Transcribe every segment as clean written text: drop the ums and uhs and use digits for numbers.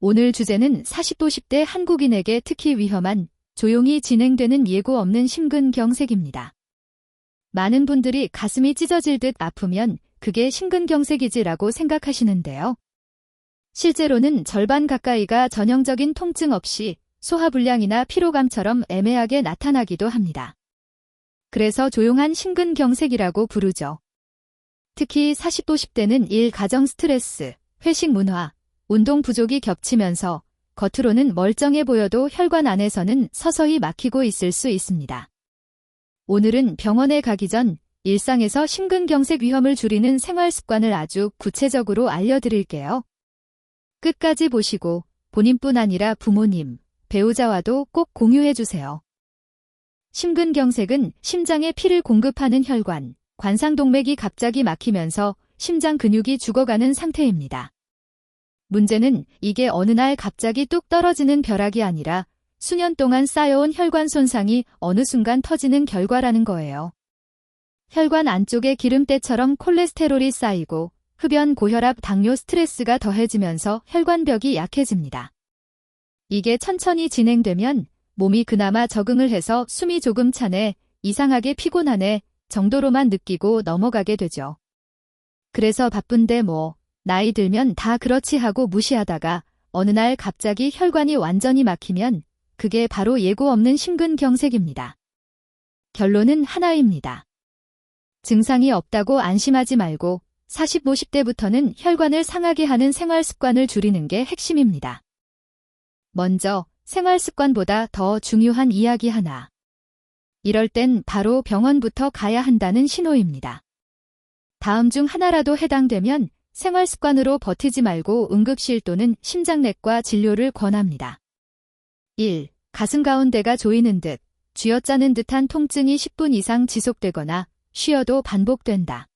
오늘 주제는 40, 50대 한국인에게 특히 위험한 조용히 진행되는 예고 없는 심근경색입니다. 많은 분들이 가슴이 찢어질 듯 아프면 그게 심근경색이지라고 생각하시는데요. 실제로는 절반 가까이가 전형적인 통증 없이 소화불량이나 피로감처럼 애매하게 나타나기도 합니다. 그래서 조용한 심근경색이라고 부르죠. 특히 40, 50대는 일, 가정 스트레스, 회식 문화, 운동 부족이 겹치면서 겉으로는 멀쩡해 보여도 혈관 안에서는 서서히 막히고 있을 수 있습니다. 오늘은 병원에 가기 전 일상에서 심근경색 위험을 줄이는 생활 습관을 아주 구체적으로 알려드릴게요. 끝까지 보시고 본인뿐 아니라 부모님, 배우자와도 꼭 공유해주세요. 심근경색은 심장에 피를 공급하는 혈관, 관상동맥이 갑자기 막히면서 심장 근육이 죽어가는 상태입니다. 문제는 이게 어느 날 갑자기 뚝 떨어지는 벼락이 아니라 수년 동안 쌓여온 혈관 손상이 어느 순간 터지는 결과라는 거예요. 혈관 안쪽에 기름때처럼 콜레스테롤이 쌓이고 흡연, 고혈압, 당뇨, 스트레스가 더해지면서 혈관벽이 약해집니다. 이게 천천히 진행되면 몸이 그나마 적응을 해서 숨이 조금 차네, 이상하게 피곤하네 정도로만 느끼고 넘어가게 되죠. 그래서 바쁜데 나이 들면 다 그렇지 하고 무시하다가 어느 날 갑자기 혈관이 완전히 막히면 그게 바로 예고 없는 심근경색입니다. 결론은 하나입니다. 증상이 없다고 안심하지 말고 40, 50대부터는 혈관을 상하게 하는 생활 습관을 줄이는 게 핵심입니다. 먼저 생활 습관보다 더 중요한 이야기 하나. 이럴 땐 바로 병원부터 가야 한다는 신호입니다. 다음 중 하나라도 해당되면 생활 습관으로 버티지 말고 응급실 또는 심장내과 진료를 권합니다. 1. 가슴 가운데가 조이는 듯, 쥐어짜는 듯한 통증이 10분 이상 지속되거나 쉬어도 반복된다.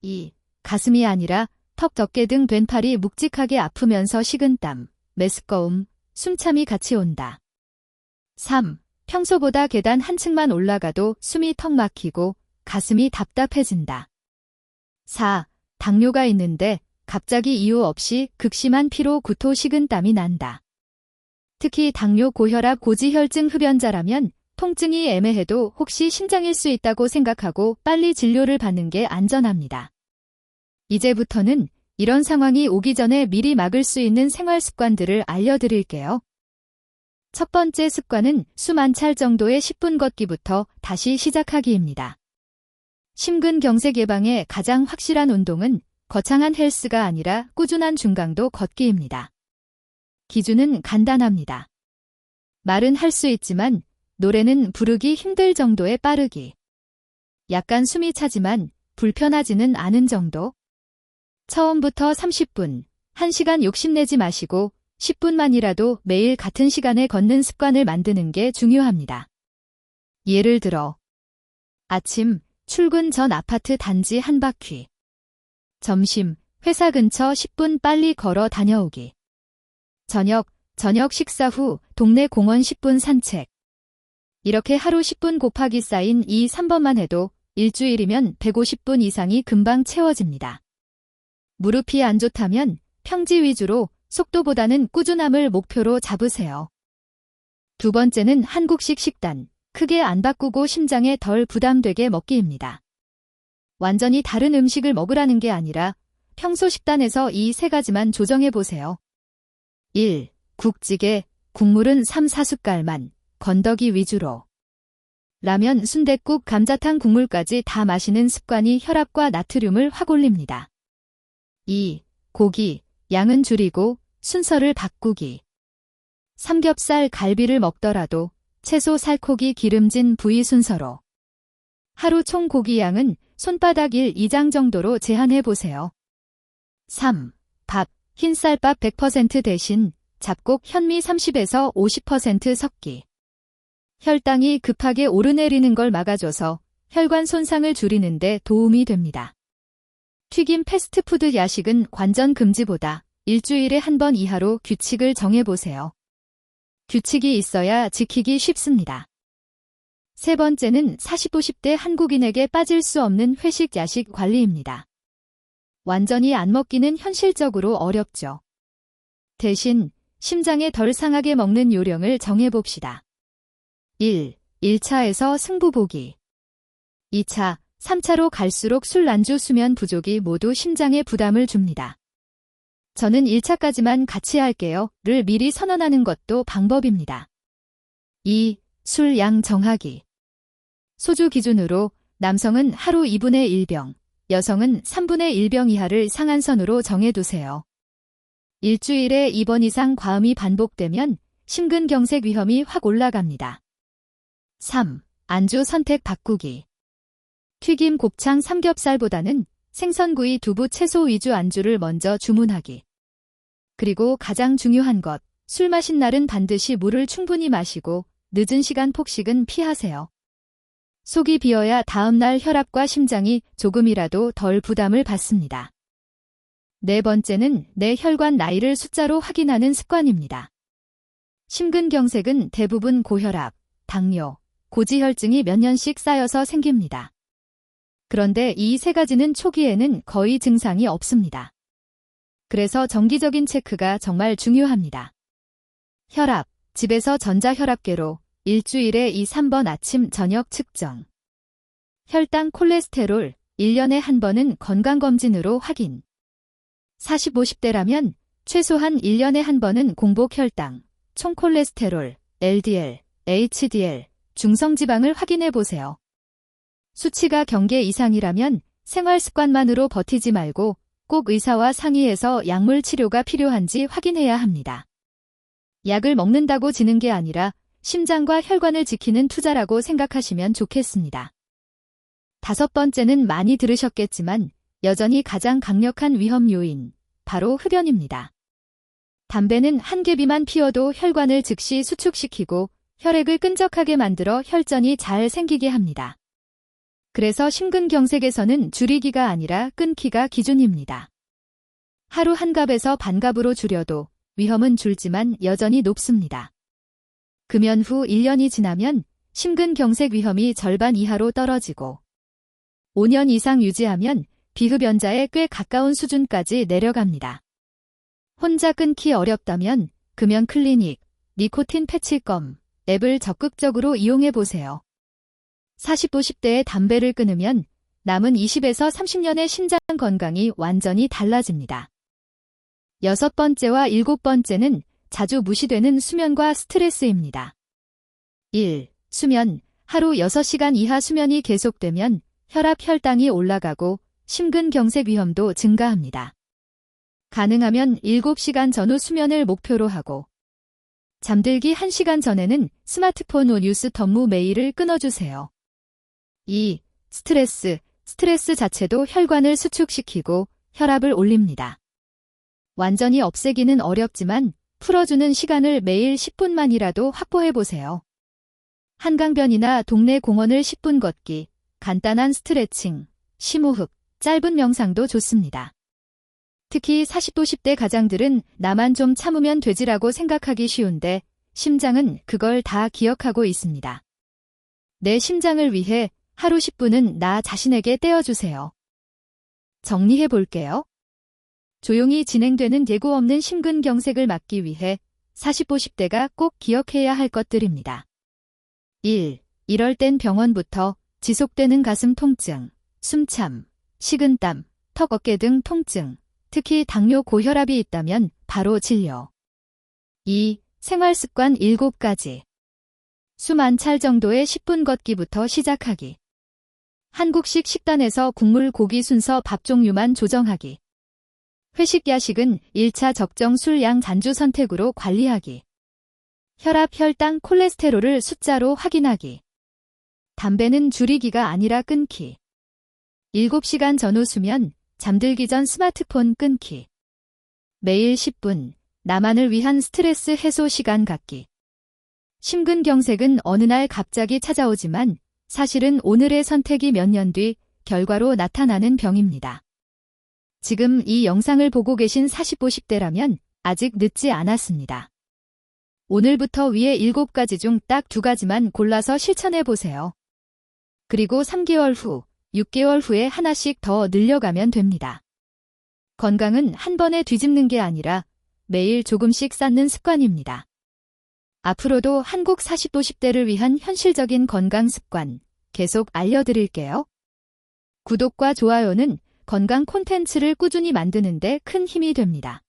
2. 가슴이 아니라 턱, 덮개 등 왼팔이 묵직하게 아프면서 식은땀, 메스꺼움, 숨참이 같이 온다. 3. 평소보다 계단 한 층만 올라가도 숨이 턱 막히고 가슴이 답답해진다. 4. 당뇨가 있는데 갑자기 이유 없이 극심한 피로, 구토, 식은땀이 난다. 특히 당뇨, 고혈압, 고지혈증 흡연자라면 통증이 애매해도 혹시 심장일 수 있다고 생각하고 빨리 진료를 받는 게 안전합니다. 이제부터는 이런 상황이 오기 전에 미리 막을 수 있는 생활 습관들을 알려드릴게요. 첫 번째 습관은 숨 안 찰 정도의 10분 걷기부터 다시 시작하기입니다. 심근경색 예방에 가장 확실한 운동은 거창한 헬스가 아니라 꾸준한 중강도 걷기입니다. 기준은 간단합니다. 말은 할 수 있지만 노래는 부르기 힘들 정도의 빠르기. 약간 숨이 차지만 불편하지는 않은 정도. 처음부터 30분, 1시간 욕심내지 마시고 10분만이라도 매일 같은 시간에 걷는 습관을 만드는 게 중요합니다. 예를 들어 아침, 출근 전 아파트 단지 한 바퀴. 점심, 회사 근처 10분 빨리 걸어 다녀오기. 저녁 식사 후 동네 공원 10분 산책. 이렇게 하루 10분 곱하기 쌓인 이 3번만 해도 일주일이면 150분 이상이 금방 채워집니다. 무릎이 안 좋다면 평지 위주로 속도보다는 꾸준함을 목표로 잡으세요. 두 번째는 한국식 식단. 크게 안 바꾸고 심장에 덜 부담되게 먹기입니다. 완전히 다른 음식을 먹으라는 게 아니라 평소 식단에서 이 세 가지만 조정해보세요. 1. 국찌개, 국물은 3, 4숟갈만, 건더기 위주로. 라면, 순댓국, 감자탕 국물까지 다 마시는 습관이 혈압과 나트륨을 확 올립니다. 2. 고기, 양은 줄이고 순서를 바꾸기. 삼겹살, 갈비를 먹더라도 채소, 살코기, 기름진 부위 순서로. 하루 총 고기 양은 손바닥 1, 2장 정도로 제한해보세요. 3. 밥, 흰쌀밥 100% 대신 잡곡, 현미 30에서 50% 섞기. 혈당이 급하게 오르내리는 걸 막아줘서 혈관 손상을 줄이는 데 도움이 됩니다. 튀김, 패스트푸드, 야식은 완전 금지보다 일주일에 한 번 이하로 규칙을 정해보세요. 규칙이 있어야 지키기 쉽습니다. 세 번째는 40, 50대 한국인에게 빠질 수 없는 회식, 야식 관리입니다. 완전히 안 먹기는 현실적으로 어렵죠. 대신 심장에 덜 상하게 먹는 요령을 정해봅시다. 1. 1차에서 승부 보기. 2차, 3차로 갈수록 술 안주 수면 부족이 모두 심장에 부담을 줍니다. 저는 1차까지만 같이 할게요.를 미리 선언하는 것도 방법입니다. 2. 술 양 정하기. 소주 기준으로 남성은 하루 2분의 1병, 여성은 3분의 1병 이하를 상한선으로 정해두세요. 일주일에 2번 이상 과음이 반복되면 심근경색 위험이 확 올라갑니다. 3. 안주 선택 바꾸기. 튀김 곱창 삼겹살보다는 생선구이 두부 채소 위주 안주를 먼저 주문하기. 그리고 가장 중요한 것, 술 마신 날은 반드시 물을 충분히 마시고 늦은 시간 폭식은 피하세요. 속이 비어야 다음날 혈압과 심장이 조금이라도 덜 부담을 받습니다. 네 번째는 내 혈관 나이를 숫자로 확인하는 습관입니다. 심근경색은 대부분 고혈압, 당뇨, 고지혈증이 몇 년씩 쌓여서 생깁니다. 그런데 이 세 가지는 초기에는 거의 증상이 없습니다. 그래서 정기적인 체크가 정말 중요합니다. 혈압, 집에서 전자혈압계로 일주일에 2-3번 아침 저녁 측정. 혈당 콜레스테롤 1년에 한 번은 건강검진으로 확인. 40, 50대라면 최소한 1년에 한 번은 공복 혈당, 총 콜레스테롤, LDL, HDL, 중성지방을 확인해 보세요. 수치가 경계 이상이라면 생활 습관만으로 버티지 말고 꼭 의사와 상의해서 약물 치료가 필요한지 확인해야 합니다. 약을 먹는다고 지는 게 아니라 심장과 혈관을 지키는 투자라고 생각하시면 좋겠습니다. 5번째는 많이 들으셨겠지만 여전히 가장 강력한 위험 요인, 바로 흡연입니다. 담배는 한 개비만 피워도 혈관을 즉시 수축시키고 혈액을 끈적하게 만들어 혈전이 잘 생기게 합니다. 그래서 심근경색에서는 줄이기가 아니라 끊기가 기준입니다. 하루 한 갑에서 반 갑으로 줄여도 위험은 줄지만 여전히 높습니다. 금연 후 1년이 지나면 심근경색 위험이 절반 이하로 떨어지고 5년 이상 유지하면 비흡연자에 꽤 가까운 수준까지 내려갑니다. 혼자 끊기 어렵다면 금연 클리닉, 니코틴 패치껌 앱을 적극적으로 이용해 보세요. 40, 50대에 담배를 끊으면 남은 20에서 30년의 심장 건강이 완전히 달라집니다. 6번째와 7번째는 자주 무시되는 수면과 스트레스입니다. 1. 수면. 하루 6시간 이하 수면이 계속되면 혈압, 혈당이 올라가고 심근경색 위험도 증가합니다. 가능하면 7시간 전후 수면을 목표로 하고 잠들기 1시간 전에는 스마트폰 후 뉴스 업무 메일을 끊어주세요. 2. 스트레스. 스트레스 자체도 혈관을 수축시키고 혈압을 올립니다. 완전히 없애기는 어렵지만 풀어주는 시간을 매일 10분만이라도 확보해보세요. 한강변이나 동네 공원을 10분 걷기, 간단한 스트레칭, 심호흡, 짧은 명상도 좋습니다. 특히 40, 50대 가장들은 나만 좀 참으면 되지라고 생각하기 쉬운데 심장은 그걸 다 기억하고 있습니다. 내 심장을 위해 하루 10분은 나 자신에게 떼어주세요. 정리해 볼게요. 조용히 진행되는 예고 없는 심근경색을 막기 위해 40, 50대가 꼭 기억해야 할 것들입니다. 1. 이럴 땐 병원부터. 지속되는 가슴 통증, 숨참, 식은땀, 턱 어깨 등 통증, 특히 당뇨 고혈압이 있다면 바로 진료. 2. 생활습관 7가지. 숨 안 찰 정도의 10분 걷기부터 시작하기. 한국식 식단에서 국물 고기 순서 밥 종류만 조정하기. 회식 야식은 1차 적정 술 양 잔주 선택으로 관리하기. 혈압, 혈당, 콜레스테롤을 숫자로 확인하기. 담배는 줄이기가 아니라 끊기. 7시간 전후 수면, 잠들기 전 스마트폰 끊기. 매일 10분, 나만을 위한 스트레스 해소 시간 갖기. 심근경색은 어느 날 갑자기 찾아오지만 사실은 오늘의 선택이 몇 년 뒤 결과로 나타나는 병입니다. 지금 이 영상을 보고 계신 40, 50대라면 아직 늦지 않았습니다. 오늘부터 위에 7가지 중 딱 2가지만 골라서 실천해 보세요. 그리고 3개월 후, 6개월 후에 하나씩 더 늘려가면 됩니다. 건강은 한 번에 뒤집는 게 아니라 매일 조금씩 쌓는 습관입니다. 앞으로도 한국 40, 50대를 위한 현실적인 건강 습관 계속 알려드릴게요. 구독과 좋아요는 건강 콘텐츠를 꾸준히 만드는 데 큰 힘이 됩니다.